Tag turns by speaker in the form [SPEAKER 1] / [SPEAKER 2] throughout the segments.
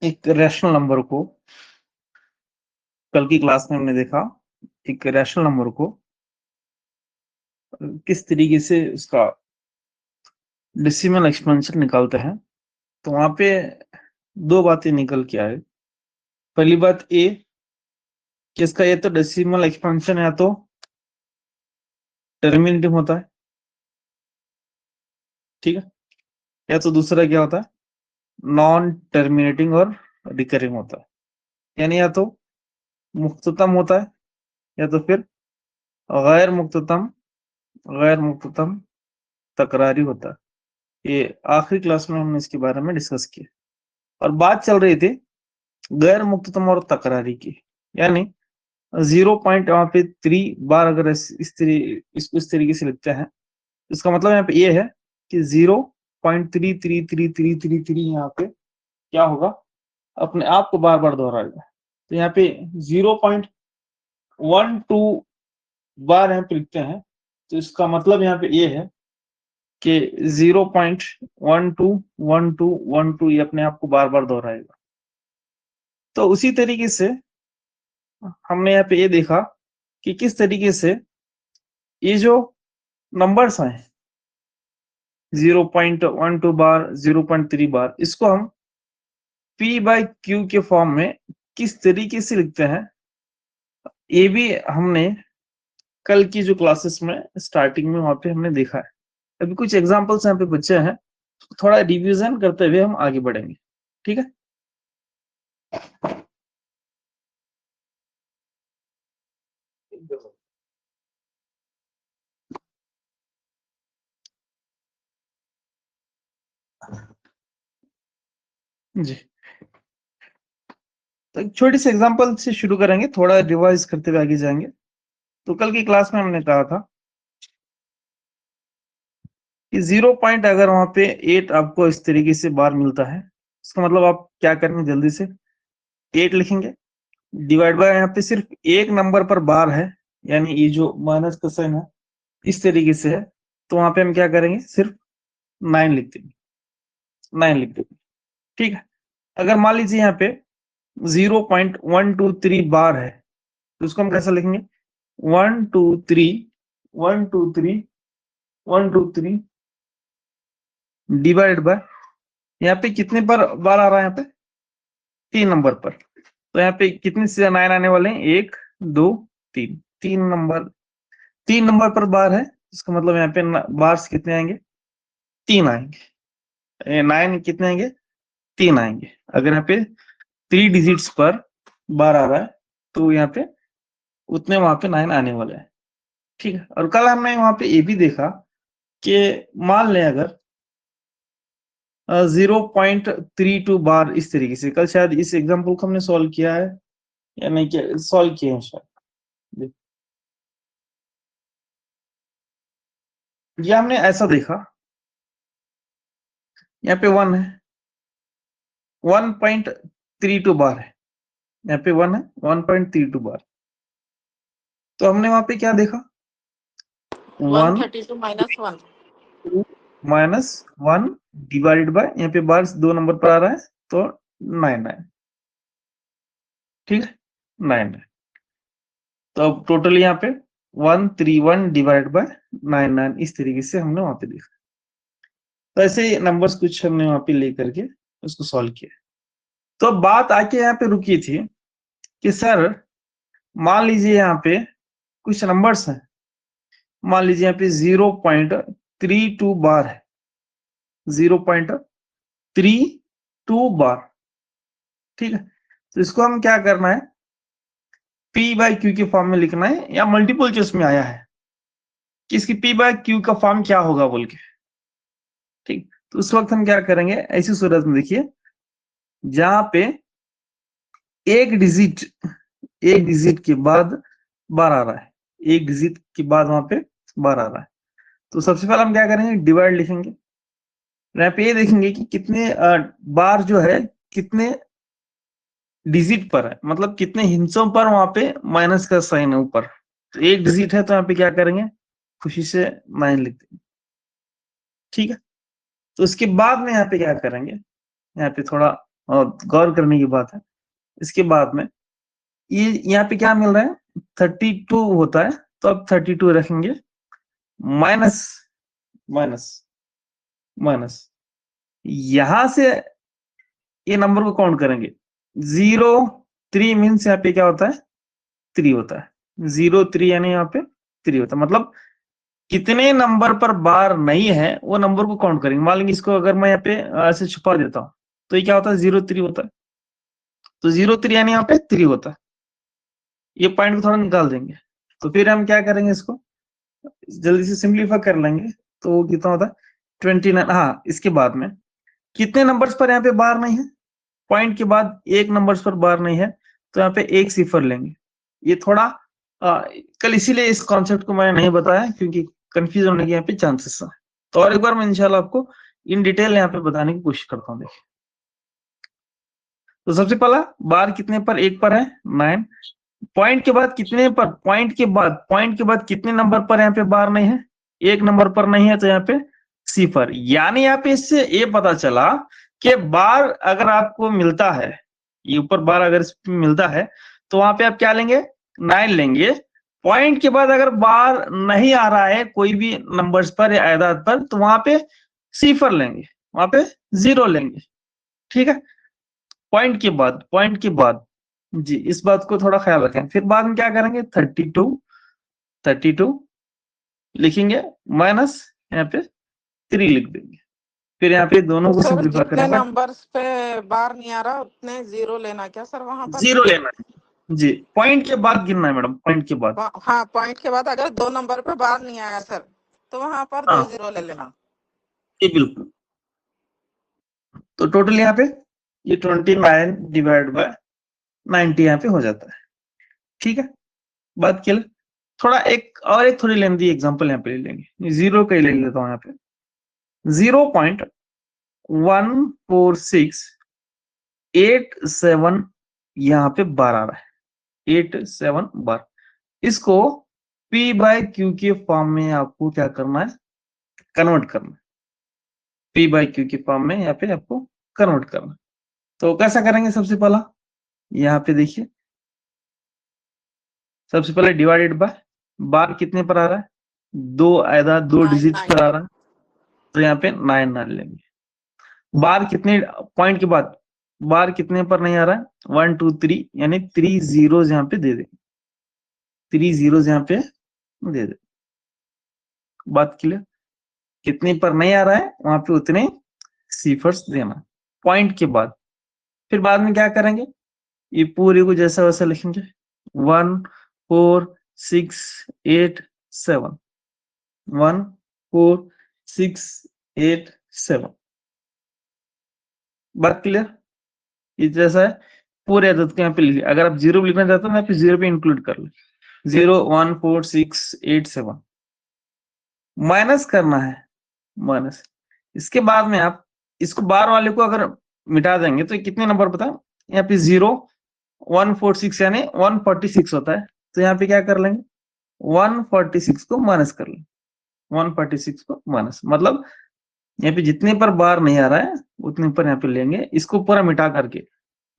[SPEAKER 1] एक rational number को, कल की क्लास में हमने देखा एक रैशनल नंबर को किस तरीके से उसका डेसिमल एक्सपेंशन निकालते हैं। तो वहां पे दो बातें निकल के आए। पहली बात ए कि इसका ये तो डेसिमल एक्सपेंशन या तो टर्मिनेटिव होता है, ठीक है, या तो दूसरा क्या होता है, नॉन टर्मिनेटिंग और रिकरिंग होता है। यानी या तो मुक्ततम होता है या तो फिर गैर मुक्ततम तकरारी होता है। ये आखिरी क्लास में हमने इसके बारे में डिस्कस किया और बात चल रही थी गैर मुक्ततम और तकरारी की। यानी 0.3 बार अगर इसको इस तरीके से लिखते हैं, इसका मतलब यहाँ पे ये है कि 0.33333 यहाँ पे क्या होगा, अपने आप को बार बार दोहराएगा। तो यहाँ पे 0.12 बार यहाँ पे लिखते हैं, तो इसका मतलब यहाँ पे ये है कि 0.121212 ये अपने आप को बार बार दोहराएगा। तो उसी तरीके से हमने यहाँ पे ये देखा कि किस तरीके से ये जो नंबर्स हैं 0.12 बार 0.3 बार, इसको हम P/Q के फॉर्म में किस तरीके से लिखते हैं, ये भी हमने कल की जो क्लासेस में स्टार्टिंग में वहां पे हमने देखा है। अभी कुछ एग्जांपल्स यहाँ पे बच्चे हैं, थोड़ा रिवीजन करते हुए हम आगे बढ़ेंगे, ठीक है। जी, तो एक छोटी सी एग्जांपल से शुरू करेंगे, थोड़ा रिवाइज करते हुए आगे जाएंगे। तो कल की क्लास में हमने कहा था कि 0 पॉइंट अगर वहां पे 8 आपको इस तरीके से बार मिलता है, इसका मतलब आप क्या करेंगे, जल्दी से 8 लिखेंगे, डिवाइड बाय यहाँ पे सिर्फ एक नंबर पर बार है, यानी ये जो माइनस का साइन है इस तरीके से है, तो वहां पे हम क्या करेंगे, सिर्फ 9 लिख देंगे, 9 लिख देंगे, ठीक है। अगर मान लीजिए यहाँ पे 0.123 बार है, तो उसको हम कैसा लिखेंगे, 123 डिवाइड बाय, यहाँ पे कितने पर बार आ रहा है, यहाँ पे 3 नंबर पर, तो यहाँ पे कितने से 9 आने वाले हैं, 1 2 3, 3 नंबर पर बार है, इसका मतलब यहाँ पे बार्स कितने आएंगे, 3 आएंगे। 9 कितने आएंगे, 3 आएंगे। अगर यहाँ पे 3 डिजिट्स पर बार आ रहा है तो यहाँ पे उतने वहां पे 9 आने वाले हैं, ठीक है। और कल हमने वहां पे ये भी देखा कि मान लें अगर 0.32 बार इस तरीके से, कल शायद इस एग्जांपल को हमने सॉल्व किया है या नहीं, किया सॉल्व किए हैं शायद। ये हमने ऐसा देखा, यहाँ पे 1 है, 1.32 बार है, यहाँ पे 1 है, 1.32 बार। तो हमने वहां पे क्या देखा,
[SPEAKER 2] 132 minus 1
[SPEAKER 1] माइनस 1 डिवाइडेड बाय, यहाँ पे बार 2 नंबर पर आ रहा है तो 9 है, ठीक है, 9 है। तो अब टोटल यहाँ पे 131 डिवाइड बाय 9 इस तरीके से हमने वहां पे देखा। तो ऐसे नंबर्स कुछ हमने वहां पे लेकर के उसको सॉल्व किया। तो अब बात आके यहाँ पे रुकी थी कि सर मान लीजिए यहाँ पे कुछ नंबर्स हैं, मान लीजिए यहाँ पे 0.32 बार है, 0.32 बार, ठीक है। तो इसको हम क्या करना है, P/Q के फॉर्म में लिखना है, या मल्टीपल चॉइस में आया है कि इसकी P/Q का फॉर्म क्या होगा बोल के, ठीक। तो उस वक्त हम क्या करेंगे, ऐसी सूरत में देखिए जहां पे एक डिजिट के बाद बार आ रहा है, एक डिजिट के बाद वहां पे बार आ रहा है, तो सबसे पहले हम क्या करेंगे, डिवाइड लिखेंगे। यहाँ पे ये देखेंगे कि कितने बार जो है कितने डिजिट पर है, मतलब कितने हिस्सों पर वहां पे माइनस का साइन है ऊपर। तो एक डिजिट है तो यहाँ पे क्या करेंगे, खुशी से 9 लिख देंगे, ठीक है। तो उसके बाद में यहाँ पे क्या करेंगे, यहाँ पे थोड़ा और गौर करने की बात है। इसके बाद में ये यहाँ पे क्या मिल रहा है, 32 होता है, तो अब 32 रखेंगे, माइनस माइनस माइनस, यहां से ये नंबर को काउंट करेंगे, 0 3 मीन्स यहाँ पे क्या होता है, 3 होता है, 0 3 यानी यहाँ पे 3 होता है, मतलब कितने नंबर पर बार नहीं है वो नंबर को काउंट करेंगे। मान लेंगे इसको अगर मैं यहाँ पे ऐसे छुपा देता हूँ तो ये क्या होता है, 0 3 होता है, तो 0 3 यानी यहाँ पे 3 होता है। ये पॉइंट को थोड़ा निकाल देंगे, तो फिर हम क्या करेंगे, इसको जल्दी से सिंप्लीफाई कर लेंगे, तो वो कितना होता है 29। हाँ, इसके बाद में कितने नंबर्स पर यहाँ पे बार नहीं है, पॉइंट के बाद एक नंबर्स पर बार नहीं है, तो यहाँ पे एक सिफर लेंगे। ये थोड़ा कल इसीलिए इस कॉन्सेप्ट को मैंने नहीं बताया, क्योंकि कंफ्यूज होने के यहाँ पे चांसेस है। तो और एक बार मैं इंशाल्लाह आपको इन डिटेल यहाँ पे बताने की कोशिश करता हूँ। देखिए, तो सबसे पहला बार कितने पर, एक पर है 9, पॉइंट के बाद कितने पर, पॉइंट के बाद कितने नंबर पर यहाँ पे बार नहीं है, एक नंबर पर नहीं है, तो यहाँ पे सिफर। यानी यहाँ पे इससे ये पता चला कि बार अगर आपको मिलता है, ये ऊपर बार अगर मिलता है, तो वहां पे आप क्या लेंगे, 9 लेंगे। पॉइंट के बाद अगर बार नहीं आ रहा है कोई भी नंबर्स पर या आदाद पर, तो वहां पे सिफर लेंगे, वहां पे 0 लेंगे। ठीक है, पॉइंट के बाद जी, इस बात को थोड़ा ख्याल रखें। फिर बाद में क्या करेंगे, 32 लिखेंगे, माइनस यहाँ पे 3 लिख देंगे। फिर यहाँ पे दोनों को
[SPEAKER 2] सर
[SPEAKER 1] सिंप्लीफाई
[SPEAKER 2] जितने
[SPEAKER 1] करेंगे,
[SPEAKER 2] नंबर्स पे बार नहीं आ रहा उतने 0 लेना क्या सर वहां पर?
[SPEAKER 1] 0 लेना है जी, पॉइंट के बाद गिनना है मैडम, पॉइंट के बाद।
[SPEAKER 2] हाँ, पॉइंट के बाद अगर 2 नंबर पे बार नहीं आया सर, तो वहां पर 2
[SPEAKER 1] हाँ
[SPEAKER 2] 0 ले लेना।
[SPEAKER 1] ये बिल्कुल। तो टोटल यहाँ पे ये 29 डिवाइड बाय 90 यहाँ पे हो जाता है। ठीक है, बात क्लियर। थोड़ा एक थोड़ी लेंदी एग्जांपल यहाँ पे ले लेंगे, 0 का ही ले लेता हूँ। यहाँ पे 0.14687 यहाँ पे बार आ रहा है, 87 बार। इसको P बाय Q के फॉर्म में आपको क्या करना है, कन्वर्ट करना है। P बाय Q के फॉर्म में यहाँ पे आपको कन्वर्ट करना है। तो कैसा करेंगे, सबसे पहला यहाँ पे देखिए, सबसे पहले डिवाइडेड बाय, बार कितने पर आ रहा है, 2 आदाद 2 डिजिट पर आ रहा है, तो यहाँ पे 9 लेंगे। बार कितने, पॉइंट के बाद बार कितने पर नहीं आ रहा है, 1 2 3, यानी 3 zeros यहाँ पे दे देंगे, 3 zeros यहाँ पे दे दे। बात क्लियर, कितने पर नहीं आ रहा है वहां पे उतने सिफर्स देना पॉइंट के बाद। फिर बाद में क्या करेंगे, ये पूरे को जैसा वैसा लिखेंगे, 1 4 6 8 7, 1 4 6 8 7। बात क्लियर, ये जैसा है पूरे अदद को यहाँ पे लिखिए। अगर आप 0 लिखना चाहते हो, यहाँ पे 0 पे इंक्लूड कर ले, 0 1 4 6 8 7, माइनस करना है, माइनस। इसके बाद में आप इसको बार वाले को अगर मिटा देंगे तो कितने नंबर पता है, यहाँ पे 0 1 4 6 यानी 146 होता है। तो यहाँ पे क्या कर लेंगे, 146 को माइनस कर लेंगे, 146 को माइनस, मतलब यहाँ पे जितने पर बार नहीं आ रहा है उतने पर यहाँ पे लेंगे। इसको पूरा मिटा करके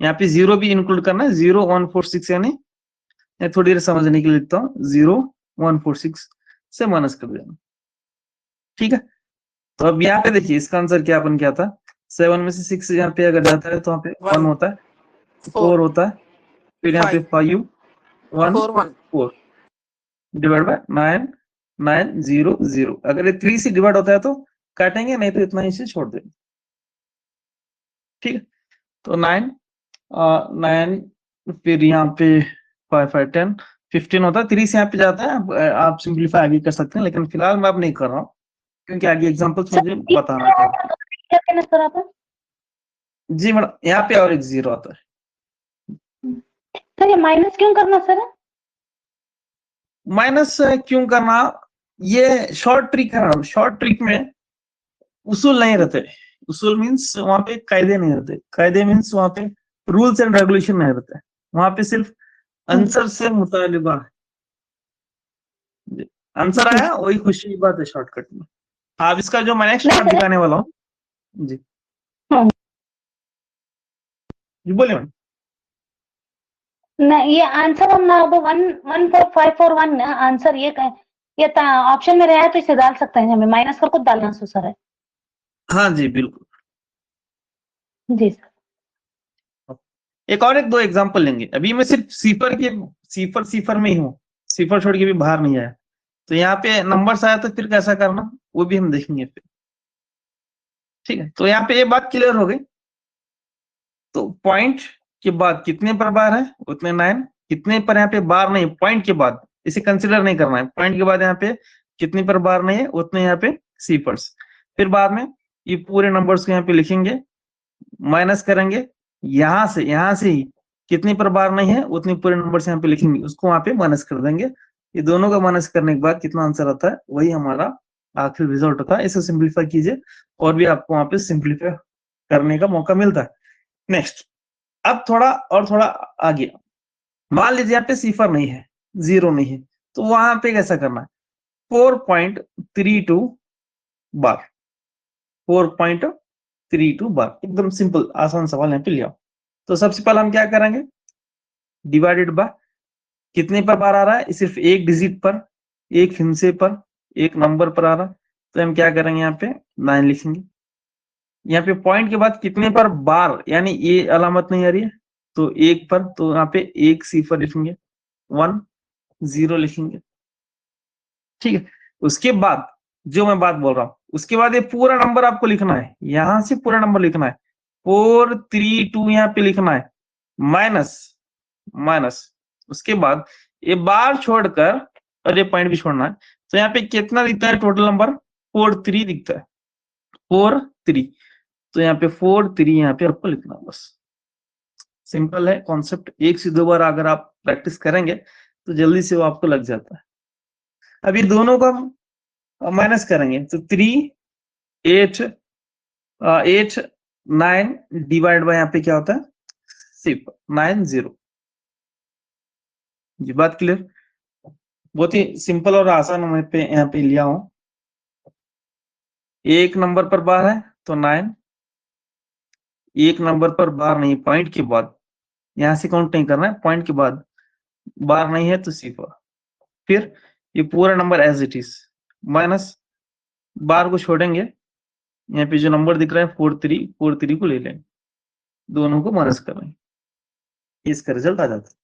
[SPEAKER 1] यहाँ पे 0 भी इंक्लूड करना है, 0 1 4 6 यानी थोड़ी देर समझने के लिए लिखता हूँ, 0 1 4 6 से माइनस कर देना। ठीक है, तो अब यहाँ पे देखिए इसका आंसर क्या बन गया था, 7 में से 6 यहाँ पे अगर जाता है तो यहाँ पे 1 होता है, 4 होता है, फिर यहाँ पे 5 1 4 डिवाइड बाय 9 9 0 0। अगर ये 3 से डिवाइड होता है तो काटेंगे, नहीं तो इतना ही से छोड़ देंगे। ठीक है, तो 9 9 फिर यहाँ पे 5 5 10 15 होता है, 3 से यहाँ पे जाता है। आप सिंप्लीफाई आगे कर सकते हैं, लेकिन फिलहाल मैं अब नहीं कर रहा हूँ क्योंकि आगे एग्जांपल्स मुझे बताना है। जी मैडम, यहाँ पे और एक 0 आता है।
[SPEAKER 3] सर ये माइनस क्यों करना सर?
[SPEAKER 1] माइनस क्यों करना, ये शॉर्ट ट्रिक है। शॉर्ट ट्रिक में उसूल नहीं रहते, उसूल मीन्स वहां पे कायदे नहीं रहते, कायदे मीन्स वहां पे रूल्स एंड रेगुलेशन नहीं रहते, वहां पे सिर्फ आंसर से मुतालिबा है। आंसर आया वही खुशी की बात है शॉर्टकट में। आप इसका जो मैं नेक्स्ट दिखाने वाला हूँ जी, जी बोलिए मैम।
[SPEAKER 3] नहीं, ये आंसर हम ना अब 114,541 ना आंसर ये ऑप्शन में रहा है तो इसे डाल सकते हैं, हमें माइनस कर खुद डालना सर है।
[SPEAKER 1] हाँ जी बिल्कुल।
[SPEAKER 3] जी सर।
[SPEAKER 1] एक और एक दो एग्जांपल लेंगे। अभी मैं सिर्फ सीफर में ही हूँ, सीफर छोड़ के भी बाहर नहीं आया। तो यहाँ पे नंबर्स आया तो फिर कैसा करना वो भी हम देखेंगे फिर। ठीक है, तो यहाँ पे ये बात क्लियर हो गई। तो पॉइंट के बाद कितने पर बार है उतने 9, कितने पर यहाँ पे बार नहीं, पॉइंट के बाद इसे कंसिडर नहीं करना है, पॉइंट के बाद यहाँ पे कितने पर बार नहीं है उतने यहाँ पे सीफर्स। फिर बाद में ये पूरे नंबर्स को यहाँ पे लिखेंगे, माइनस करेंगे, यहाँ से ही कितनी पर बार नहीं है उतनी पूरे नंबर्स यहाँ पे लिखेंगे, उसको वहां पे माइनस कर देंगे। ये दोनों का माइनस करने के बाद कितना आंसर आता है वही हमारा आखिरी रिजल्ट होता है। इसे सिंप्लीफाई कीजिए और भी आपको वहां पे सिंप्लीफाई करने का मौका मिलता है। नेक्स्ट, अब थोड़ा आगे, मान लीजिए यहाँ पे सिफर नहीं है, 0 नहीं है, तो वहां पे कैसा करना है, 4.32 बार, 4.32 बार, एकदम सिंपल आसान सवाल यहाँ पे लिया। तो सबसे पहले हम क्या करेंगे, डिवाइडेड बाय कितने पर बार आ रहा है, सिर्फ एक डिजिट पर, एक हिस्से पर, एक नंबर पर आ रहा है, तो हम क्या करेंगे यहाँ पे 9 लिखेंगे। यहाँ पे पॉइंट के बाद कितने पर बार, यानी ये अलामत नहीं आ रही है तो एक पर, तो यहाँ पे एक सिफर लिखेंगे, 1 0 लिखेंगे। ठीक है, उसके बाद जो मैं बात बोल रहा हूं, उसके बाद ये पूरा नंबर आपको लिखना है, यहां से पूरा नंबर लिखना है, 432 यहाँ पे लिखना है, माइनस माइनस, उसके बाद ये बार छोड़कर और ये पॉइंट भी छोड़ना है। तो यहाँ पे कितना दिखता है टोटल नंबर, 43 दिखता है, 43। तो यहाँ पे 43 यहाँ पे आपको लिखना है, बस सिंपल है कॉन्सेप्ट। एक से दो बार अगर आप प्रैक्टिस करेंगे तो जल्दी से वो आपको लग जाता है। अब ये दोनों को हम माइनस करेंगे तो 3 8 8 9 डिवाइड बाय यहाँ पे क्या होता है, सिर्फ 9 0। जी बात क्लियर, बहुत ही सिंपल और आसान मैं पे यहाँ पे लिया हूं। एक नंबर पर बार है तो 9, एक नंबर पर बार नहीं, पॉइंट के बाद, यहां से काउंट नहीं करना है, पॉइंट के बाद बार नहीं है तो सिफर। फिर ये पूरा number as it is, minus, bar को छोड़ेंगे, यहाँ पे जो नंबर दिख रहा है 43 को ले लेंगे, दोनों को माइनस कर रहे हैं, इसका रिजल्ट आ जाता है।